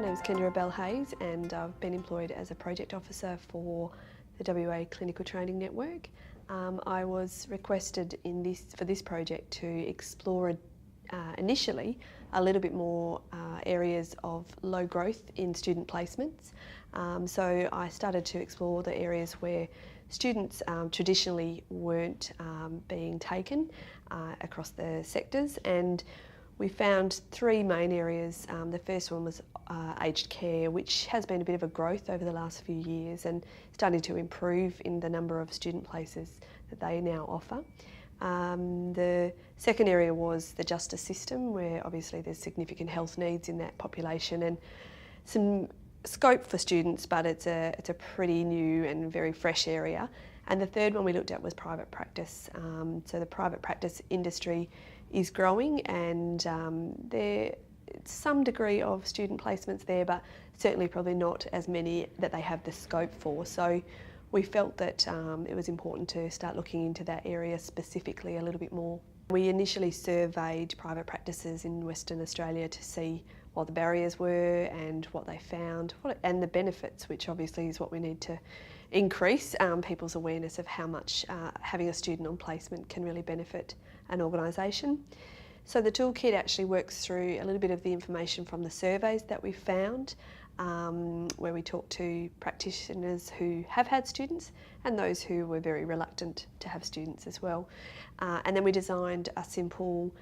name's Kendra Bell-Hayes and I've been employed as a project officer for the WA Clinical Training Network. I was requested for this project to explore initially a little bit more areas of low growth in student placements. So I started to explore the areas where students traditionally weren't being taken across the sectors, and we found three main areas. The first one was aged care, which has been a bit of a growth over the last few years and starting to improve in the number of student places that they now offer. The second area was the justice system, where obviously there's significant health needs in that population and some scope for students, but it's a pretty new and very fresh area. And the third one we looked at was private practice. So the private practice industry is growing, and there's some degree of student placements there, but certainly probably not as many that they have the scope for. So we felt that it was important to start looking into that area specifically a little bit more. We initially surveyed private practices in Western Australia to see what the barriers were and what they found, and the benefits, which obviously is what we need to increase people's awareness of how much having a student on placement can really benefit an organisation. So the toolkit actually works through a little bit of the information from the surveys that we found, where we talked to practitioners who have had students and those who were very reluctant to have students as well. And then we designed a simple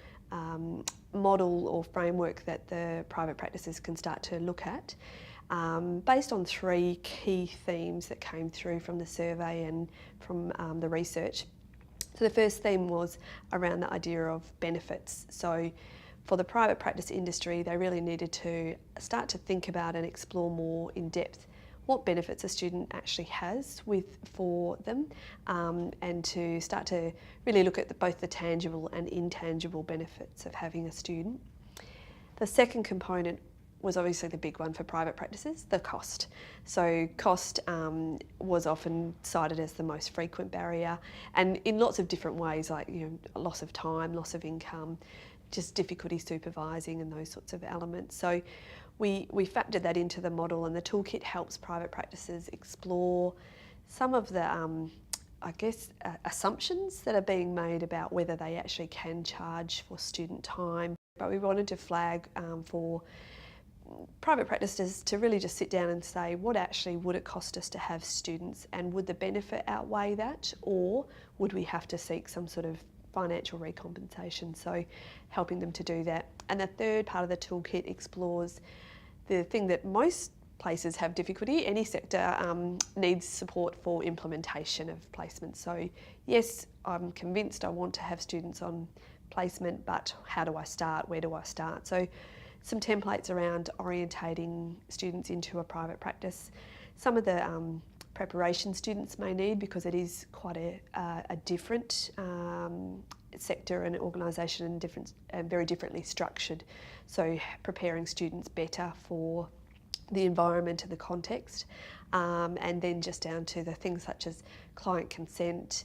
model or framework that the private practices can start to look at, based on three key themes that came through from the survey and from the research. So the first theme was around the idea of benefits. So for the private practice industry, they really needed to start to think about and explore more in depth what benefits a student actually has for them, and to start to really look at both the tangible and intangible benefits of having a student. The second component was obviously the big one for private practices, the cost. So cost was often cited as the most frequent barrier, and in lots of different ways, like loss of time, loss of income, just difficulty supervising and those sorts of elements. So we factored that into the model, and the toolkit helps private practices explore some of the assumptions that are being made about whether they actually can charge for student time. But we wanted to flag for private practices to really just sit down and say, what actually would it cost us to have students, and would the benefit outweigh that, or would we have to seek some sort of financial recompensation? So helping them to do that. And the third part of the toolkit explores the thing that most places have difficulty. Any sector needs support for implementation of placement. So yes, I'm convinced I want to have students on placement, but how do I start? Where do I start? So some templates around orientating students into a private practice. Some of the preparation students may need, because it is quite a different sector and organisation, and very differently structured. So preparing students better for the environment and the context, and then just down to the things such as client consent,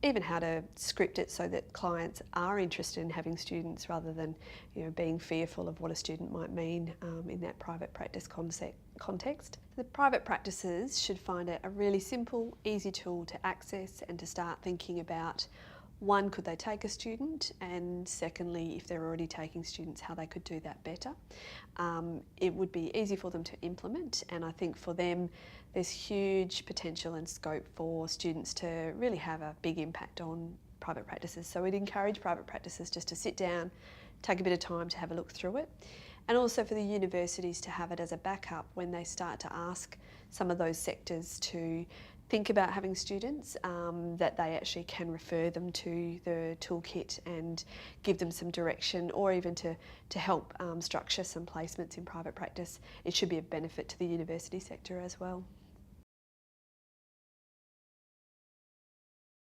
even how to script it so that clients are interested in having students rather than being fearful of what a student might mean in that private practice context. The private practices should find it a really simple, easy tool to access and to start thinking about, one, could they take a student, and secondly, if they're already taking students, how they could do that better. It would be easy for them to implement, and I think for them there's huge potential and scope for students to really have a big impact on private practices. So we'd encourage private practices just to sit down, take a bit of time to have a look through it, and also for the universities to have it as a backup when they start to ask some of those sectors to think about having students, that they actually can refer them to the toolkit and give them some direction, or even to help structure some placements in private practice. It should be a benefit to the university sector as well.